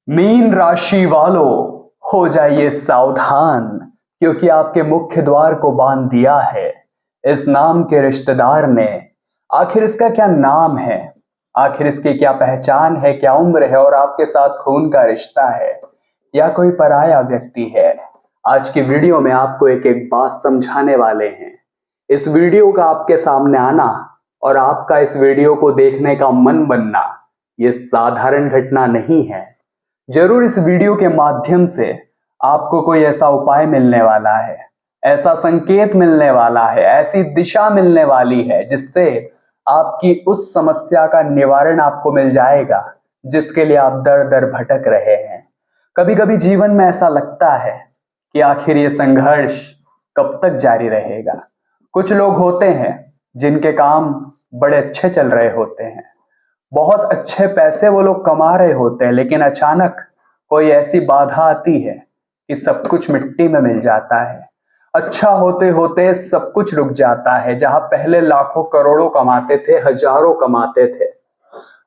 Mean राशि वालों, हो जाइए सावधान, क्योंकि आपके मुख्य द्वार को बांध दिया है इस नाम के रिश्तेदार ने। आखिर इसका क्या नाम है, आखिर इसकी क्या पहचान है, क्या उम्र है और आपके साथ खून का रिश्ता है या कोई पराया व्यक्ति है। आज की वीडियो में आपको एक एक बात समझाने वाले हैं। इस वीडियो का आपके सामने आना और आपका इस वीडियो को देखने का मन बनना, ये साधारण घटना नहीं है। जरूर इस वीडियो के माध्यम से आपको कोई ऐसा उपाय मिलने वाला है, ऐसा संकेत मिलने वाला है, ऐसी दिशा मिलने वाली है जिससे आपकी उस समस्या का निवारण आपको मिल जाएगा जिसके लिए आप दर दर भटक रहे हैं। कभी कभी जीवन में ऐसा लगता है कि आखिर ये संघर्ष कब तक जारी रहेगा। कुछ लोग होते हैं जिनके काम बड़े अच्छे चल रहे होते हैं, बहुत अच्छे पैसे वो लोग कमा रहे होते हैं, लेकिन अचानक कोई ऐसी बाधा आती है कि सब कुछ मिट्टी में मिल जाता है। अच्छा होते होते सब कुछ रुक जाता है। जहां पहले लाखों करोड़ों कमाते थे, हजारों कमाते थे,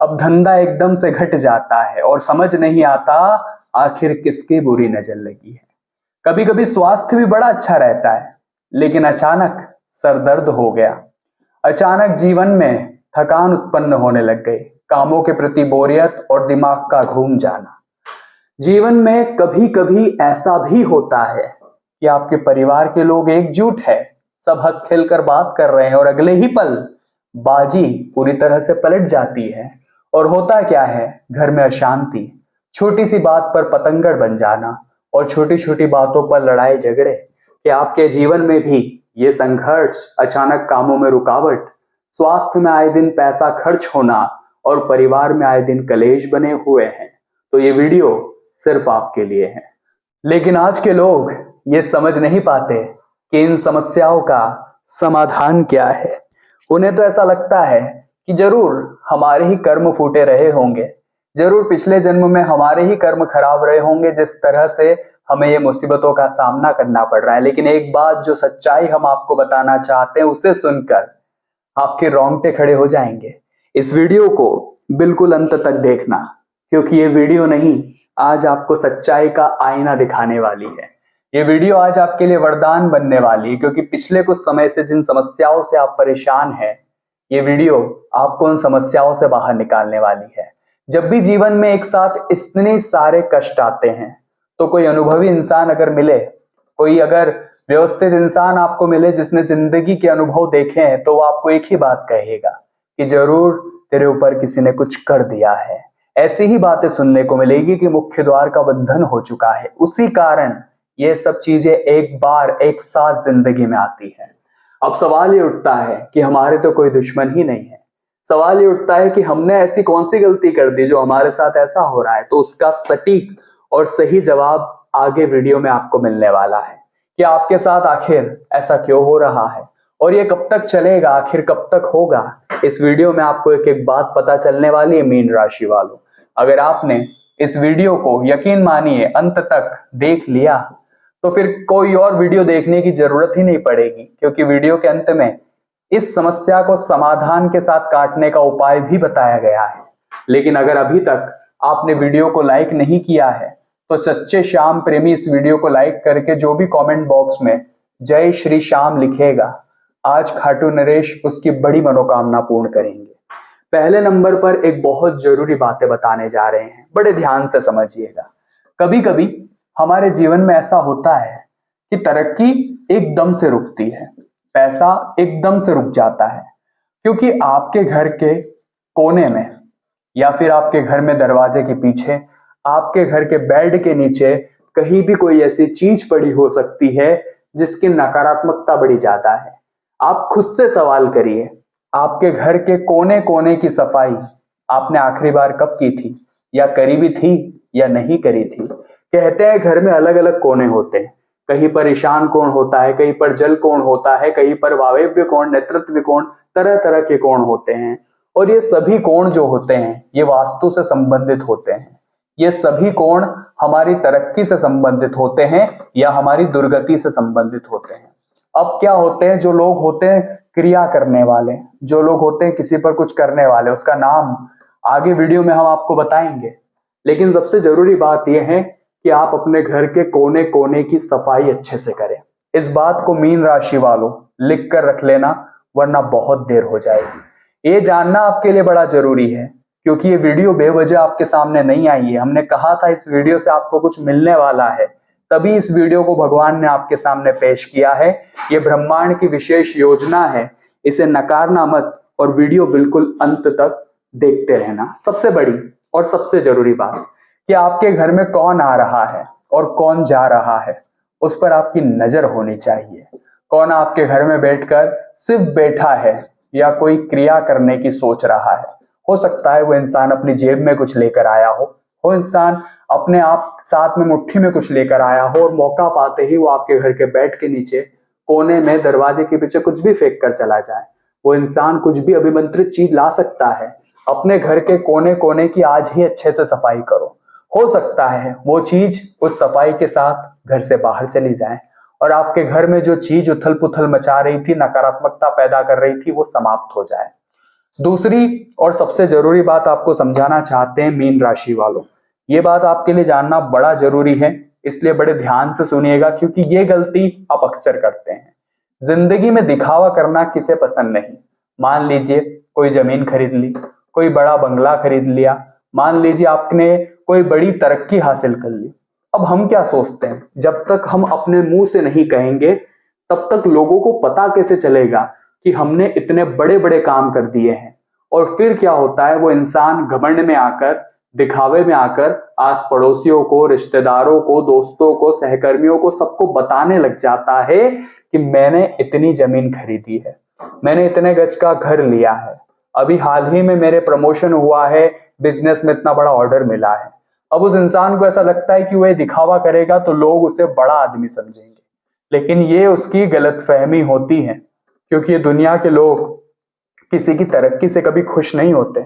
अब धंधा एकदम से घट जाता है और समझ नहीं आता आखिर किसकी बुरी नजर लगी है। कभी कभी स्वास्थ्य भी बड़ा अच्छा रहता है, लेकिन अचानक सर दर्द हो गया, अचानक जीवन में थकान उत्पन्न होने लग गई, कामों के प्रति बोरियत और दिमाग का घूम जाना। जीवन में कभी कभी ऐसा भी होता है कि आपके परिवार के लोग एकजुट है, सब हंस खेल कर बात कर रहे हैं और अगले ही पल बाजी पूरी तरह से पलट जाती है। और होता क्या है, घर में अशांति, छोटी सी बात पर पतंगड़ बन जाना और छोटी छोटी बातों पर लड़ाई झगड़े। कि आपके जीवन में भी ये संघर्ष, अचानक कामों में रुकावट, स्वास्थ्य में आए दिन पैसा खर्च होना और परिवार में आए दिन कलेश बने हुए हैं। तो ये वीडियो सिर्फ आपके लिए है। लेकिन आज के लोग ये समझ नहीं पाते कि इन समस्याओं का समाधान क्या है। उन्हें तो ऐसा लगता है कि जरूर हमारे ही कर्म फूटे रहे होंगे, जरूर पिछले जन्म में हमारे ही कर्म खराब रहे होंगे जिस तरह से हमें ये मुसीबतों का सामना करना पड़ रहा है। लेकिन एक बात, जो सच्चाई हम आपको बताना चाहते हैं, उसे सुनकर आपके रोंगटे खड़े हो जाएंगे। इस वीडियो को बिल्कुल अंत तक देखना, क्योंकि ये वीडियो नहीं, आज आपको सच्चाई का आईना दिखाने वाली है। ये वीडियो आज आपके लिए वरदान बनने वाली है, क्योंकि पिछले कुछ समय से जिन समस्याओं से आप परेशान हैं, ये वीडियो आपको उन समस्याओं से बाहर निकालने वाली है। जब भी जीवन में एक साथ इतने सारे कष्ट आते हैं, तो कोई अनुभवी इंसान अगर मिले, कोई अगर व्यवस्थित इंसान आपको मिले जिसने जिंदगी के अनुभव देखे हैं, तो वो आपको एक ही बात कहेगा कि जरूर तेरे ऊपर किसी ने कुछ कर दिया है। ऐसी ही बातें सुनने को मिलेगी कि मुख्य द्वार का बंधन हो चुका है। उसी कारण ये सब चीजें एक बार एक साथ जिंदगी में आती है। अब सवाल ये उठता है कि हमारे तो कोई दुश्मन ही नहीं है। सवाल ये उठता है कि हमने ऐसी कौन सी गलती कर दी जो हमारे साथ ऐसा हो रहा है। तो उसका सटीक और सही जवाब आगे वीडियो में आपको मिलने वाला है कि आपके साथ आखिर ऐसा क्यों हो रहा है और ये कब तक चलेगा, आखिर कब तक होगा। इस वीडियो में आपको एक एक बात पता चलने वाली है। मीन राशि वालों, अगर आपने इस वीडियो को यकीन मानिए अंत तक देख लिया, तो फिर कोई और वीडियो देखने की जरूरत ही नहीं पड़ेगी, क्योंकि वीडियो के अंत में इस समस्या को समाधान के साथ काटने का उपाय भी बताया गया है। लेकिन अगर अभी तक आपने वीडियो को लाइक नहीं किया है, तो सच्चे श्याम प्रेमी इस वीडियो को लाइक करके जो भी कमेंट बॉक्स में जय श्री श्याम लिखेगा, आज खाटू नरेश उसकी बड़ी मनोकामना पूर्ण करेंगे। पहले नंबर पर एक बहुत जरूरी बातें बताने जा रहे हैं, बड़े ध्यान से समझिएगा। कभी कभी हमारे जीवन में ऐसा होता है कि तरक्की एकदम से रुकती है, पैसा एकदम से रुक जाता है, क्योंकि आपके घर के कोने में या फिर आपके घर में दरवाजे के पीछे, आपके घर के बेड के नीचे कहीं भी कोई ऐसी चीज पड़ी हो सकती है जिसकी नकारात्मकता बड़ी ज्यादा है। आप खुद से सवाल करिए, आपके घर के कोने कोने की सफाई आपने आखिरी बार कब की थी, या करी भी थी या नहीं करी थी। कहते हैं घर में अलग अलग कोने होते हैं, कहीं पर ईशान कोण होता है, कहीं पर जल कोण होता है, कहीं पर वायव्य कोण, नेतृत्व कोण, तरह तरह के कोण होते हैं। और ये सभी कोण जो होते हैं ये वास्तु से संबंधित होते हैं। ये सभी कोण हमारी तरक्की से संबंधित होते हैं या हमारी दुर्गति से संबंधित होते हैं। अब क्या होते हैं, जो लोग होते हैं क्रिया करने वाले, जो लोग होते हैं किसी पर कुछ करने वाले, उसका नाम आगे वीडियो में हम आपको बताएंगे। लेकिन सबसे जरूरी बात यह है कि आप अपने घर के कोने कोने की सफाई अच्छे से करें। इस बात को मीन राशि वालों लिख कर रख लेना, वरना बहुत देर हो जाएगी। ये जानना आपके लिए बड़ा जरूरी है, क्योंकि ये वीडियो बेवजह आपके सामने नहीं आई है। हमने कहा था इस वीडियो से आपको कुछ मिलने वाला है, तभी इस वीडियो को भगवान ने आपके सामने पेश किया है। ये ब्रह्मांड की विशेष योजना है, इसे नकारना मत और वीडियो बिल्कुल अंत तक देखते रहना। सबसे बड़ी और सबसे जरूरी बात कि आपके घर में कौन आ रहा है और कौन जा रहा है, उस पर आपकी नजर होनी चाहिए। कौन आपके घर में बैठकर सिर्फ बैठा है या कोई क्रिया करने की सोच रहा है। हो सकता है वो इंसान अपनी जेब में कुछ लेकर आया हो इंसान अपने आप साथ में मुट्ठी में कुछ लेकर आया हो और मौका पाते ही वो आपके घर के बेड के नीचे कोने में दरवाजे के पीछे कुछ भी फेंक कर चला जाए। वो इंसान कुछ भी अभिमंत्रित चीज ला सकता है। अपने घर के कोने कोने की आज ही अच्छे से सफाई करो। हो सकता है वो चीज उस सफाई के साथ घर से बाहर चली जाए और आपके घर में जो चीज उथल पुथल मचा रही थी, नकारात्मकता पैदा कर रही थी, वो समाप्त हो जाए। दूसरी और सबसे जरूरी बात आपको समझाना चाहते हैं मीन राशि वालों, ये बात आपके लिए जानना बड़ा जरूरी है, इसलिए बड़े ध्यान से सुनिएगा, क्योंकि ये गलती आप अक्सर करते हैं। जिंदगी में दिखावा करना किसे पसंद नहीं। मान लीजिए कोई जमीन खरीद ली, कोई बड़ा बंगला खरीद लिया, मान लीजिए आपने कोई बड़ी तरक्की हासिल कर ली। अब हम क्या सोचते हैं, जब तक हम अपने मुंह से नहीं कहेंगे तब तक लोगों को पता कैसे चलेगा कि हमने इतने बड़े बड़े काम कर दिए हैं। और फिर क्या होता है, वो इंसान घमंड में आकर, दिखावे में आकर आस पड़ोसियों को, रिश्तेदारों को, दोस्तों को, सहकर्मियों को, सबको बताने लग जाता है कि मैंने इतनी जमीन खरीदी है, मैंने इतने गज का घर लिया है, अभी हाल ही में मेरे प्रमोशन हुआ है, बिजनेस में इतना बड़ा ऑर्डर मिला है। अब उस इंसान को ऐसा लगता है कि वह दिखावा करेगा तो लोग उसे बड़ा आदमी समझेंगे, लेकिन ये उसकी गलतफहमी होती है, क्योंकि ये दुनिया के लोग किसी की तरक्की से कभी खुश नहीं होते।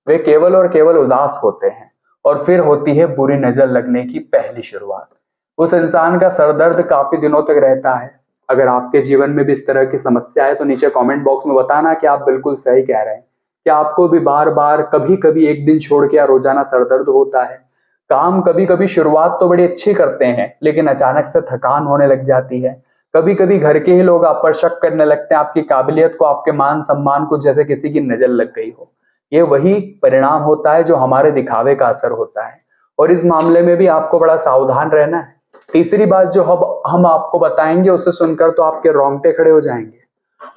वे केवल और केवल उदास होते हैं। और फिर होती है बुरी नजर लगने की पहली शुरुआत। उस इंसान का सरदर्द काफी दिनों तक रहता है। अगर आपके जीवन में भी इस तरह की समस्या है तो नीचे कमेंट बॉक्स में बताना कि आप बिल्कुल सही कह रहे हैं। क्या आपको भी बार बार, कभी कभी एक दिन छोड़ के या रोजाना सरदर्द होता है? काम कभी कभी शुरुआत तो बड़ी अच्छी करते हैं, लेकिन अचानक से थकान होने लग जाती है। कभी कभी घर के ही लोग आप पर शक करने लगते हैं, आपकी काबिलियत को, आपके मान सम्मान को, जैसे किसी की नजर लग गई हो। ये वही परिणाम होता है जो हमारे दिखावे का असर होता है, और इस मामले में भी आपको बड़ा सावधान रहना है। तीसरी बात जो हम आपको बताएंगे, उसे सुनकर तो आपके रोंगटे खड़े हो जाएंगे।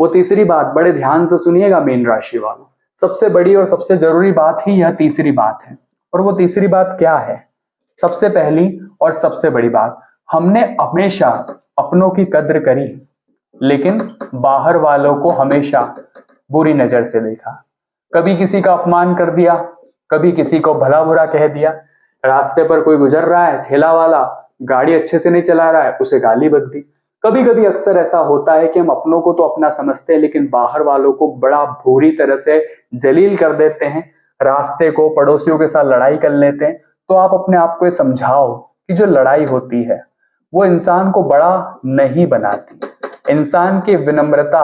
वो तीसरी बात बड़े ध्यान से सुनिएगा मीन राशि वालों। सबसे बड़ी और सबसे जरूरी बात ही यह तीसरी बात है। और वो तीसरी बात क्या है? सबसे पहली और सबसे बड़ी बात, हमने हमेशा अपनों की कद्र करी, लेकिन बाहर वालों को हमेशा बुरी नजर से देखा। कभी किसी का अपमान कर दिया, कभी किसी को भला बुरा कह दिया। रास्ते पर कोई गुजर रहा है, ठेला वाला गाड़ी अच्छे से नहीं चला रहा है, उसे गाली बक दी। कभी कभी अक्सर ऐसा होता है कि हम अपनों को तो अपना समझते हैं, लेकिन बाहर वालों को बड़ा बुरी तरह से जलील कर देते हैं। रास्ते को पड़ोसियों के साथ लड़ाई कर लेते हैं। तो आप अपने आप को ये समझाओ कि जो लड़ाई होती है वो इंसान को बड़ा नहीं बनाती। इंसान की विनम्रता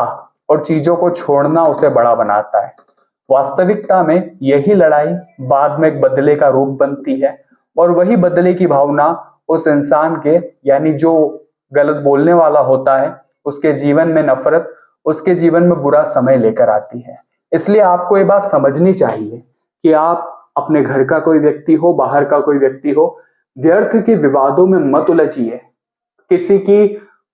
और चीजों को छोड़ना उसे बड़ा बनाता है। वास्तविकता में यही लड़ाई बाद में एक बदले का रूप बनती है, और वही बदले की भावना उस इंसान के, यानी जो गलत बोलने वाला होता है, उसके जीवन में नफरत, उसके जीवन में बुरा समय लेकर आती है। इसलिए आपको ये बात समझनी चाहिए कि आप अपने घर का कोई व्यक्ति हो, बाहर का कोई व्यक्ति हो, व्यर्थ के विवादों में मत उलझिए। किसी की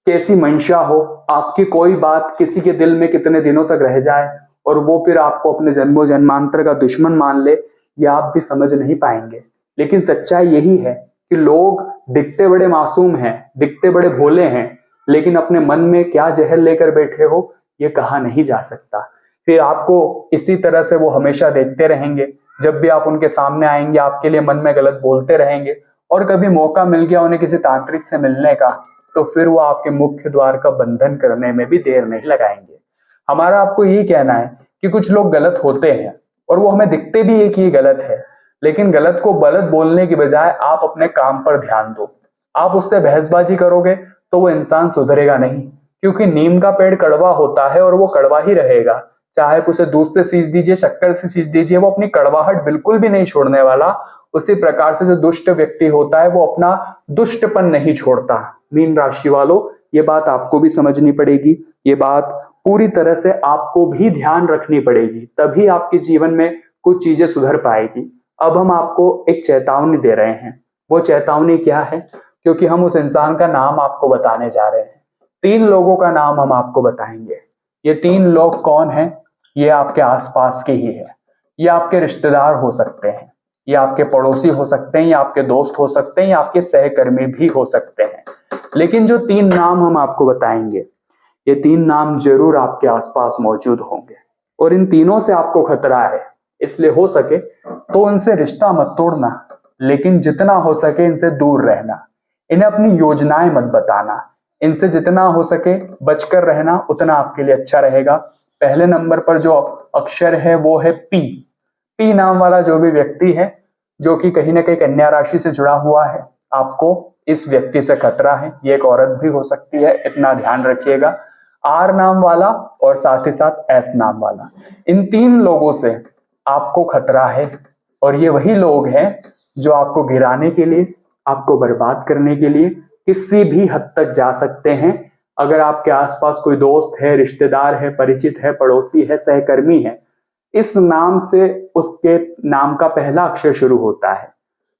कैसी मंशा हो, आपकी कोई बात किसी के दिल में कितने दिनों तक रह जाए और वो फिर आपको अपने जन्मों जन्मांतर का दुश्मन मान ले, ये आप भी समझ नहीं पाएंगे। लेकिन सच्चाई यही है कि लोग दिखते बड़े मासूम हैं, दिखते बड़े भोले हैं, लेकिन अपने मन में क्या जहर लेकर बैठे हो ये कहा नहीं जा सकता। फिर आपको इसी तरह से वो हमेशा देखते रहेंगे। जब भी आप उनके सामने आएंगे आपके लिए मन में गलत बोलते रहेंगे, और कभी मौका मिल गया उन्हें किसी तांत्रिक से मिलने का तो फिर वो आपके मुख्य द्वार का बंधन करने में भी देर नहीं लगाएंगे। हमारा आपको यही कहना है कि कुछ लोग गलत होते हैं और वो हमें दिखते भी है कि ये गलत है, लेकिन गलत को गलत बोलने की बजाय आप अपने काम पर ध्यान दो। आप उससे बहसबाजी करोगे तो वो इंसान सुधरेगा नहीं, क्योंकि नीम का पेड़ कड़वा होता है और वो कड़वा ही रहेगा। चाहे उसे दूध से सींच दीजिए, शक्कर से सींच दीजिए, वो अपनी कड़वाहट बिल्कुल भी नहीं छोड़ने वाला उसी प्रकार से जो दुष्ट व्यक्ति होता है वो अपना दुष्टपन नहीं छोड़ता। मीन राशि वालों, ये बात आपको भी समझनी पड़ेगी, ये बात पूरी तरह से आपको भी ध्यान रखनी पड़ेगी, तभी आपके जीवन में कुछ चीजें सुधर पाएगी। अब हम आपको एक चेतावनी दे रहे हैं। वो चेतावनी क्या है? क्योंकि हम उस इंसान का नाम आपको बताने जा रहे हैं। 3 लोगों का नाम हम आपको बताएंगे। ये 3 लोग कौन हैं? ये आपके आसपास के ही है। ये आपके रिश्तेदार हो सकते हैं, ये आपके पड़ोसी हो सकते हैं, ये आपके दोस्त हो सकते हैं, ये आपके सहकर्मी भी हो सकते हैं। लेकिन जो 3 नाम हम आपको बताएंगे, ये 3 नाम जरूर आपके आसपास मौजूद होंगे और इन तीनों से आपको खतरा है। इसलिए हो सके तो इनसे रिश्ता मत तोड़ना, लेकिन जितना हो सके इनसे दूर रहना। इन्हें अपनी योजनाएं मत बताना, इनसे जितना हो सके बचकर रहना, उतना आपके लिए अच्छा रहेगा। पहले नंबर पर जो अक्षर है वो है पी। पी नाम वाला जो भी व्यक्ति है, जो कि कहीं ना कहीं कन्या राशि से जुड़ा हुआ है, आपको इस व्यक्ति से खतरा है। ये एक औरत भी हो सकती है, इतना ध्यान रखिएगा। आर नाम वाला और साथ ही साथ एस नाम वाला, इन 3 लोगों से आपको खतरा है। और ये वही लोग हैं जो आपको गिराने के लिए, आपको बर्बाद करने के लिए किसी भी हद तक जा सकते हैं। अगर आपके आसपास कोई दोस्त है, रिश्तेदार है, परिचित है, पड़ोसी है, सहकर्मी है, इस नाम से उसके नाम का पहला अक्षर शुरू होता है,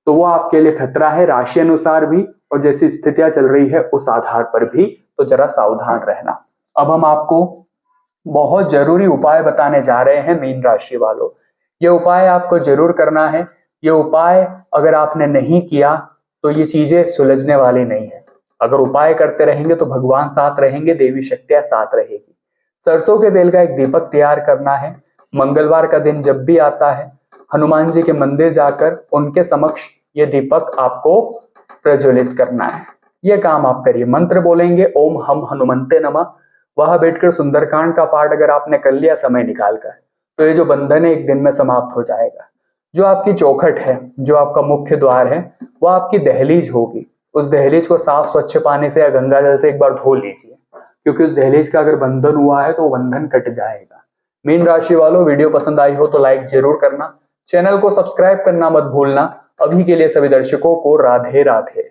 तो वो आपके लिए खतरा है, राशि अनुसार भी और जैसी स्थितियां चल रही है उस आधार पर भी। तो जरा सावधान रहना। अब हम आपको बहुत जरूरी उपाय बताने जा रहे हैं मीन राशि वालों। ये उपाय आपको जरूर करना है। ये उपाय अगर आपने नहीं किया तो ये चीजें सुलझने वाली नहीं है। अगर उपाय करते रहेंगे तो भगवान साथ रहेंगे, देवी शक्तियां साथ रहेगी। सरसों के तेल का एक दीपक तैयार करना है। मंगलवार का दिन जब भी आता है, हनुमान जी के मंदिर जाकर उनके समक्ष ये दीपक आपको प्रज्वलित करना है। ये काम आप करिए। मंत्र बोलेंगे ओम हम हनुमंते नमः। वहां बैठकर सुंदरकांड का पाठ अगर आपने कर लिया समय निकालकर, तो ये जो बंधन है एक दिन में समाप्त हो जाएगा। जो आपकी चौखट है, जो आपका मुख्य द्वार है, वो आपकी दहलीज होगी। उस दहलीज को साफ स्वच्छ पानी से या गंगा जल से एक बार धो लीजिए, क्योंकि उस दहलीज का अगर बंधन हुआ है तो वो बंधन कट जाएगा। मीन राशि वालों, वीडियो पसंद आई हो तो लाइक जरूर करना, चैनल को सब्सक्राइब करना मत भूलना। अभी के लिए सभी दर्शकों को राधे राधे।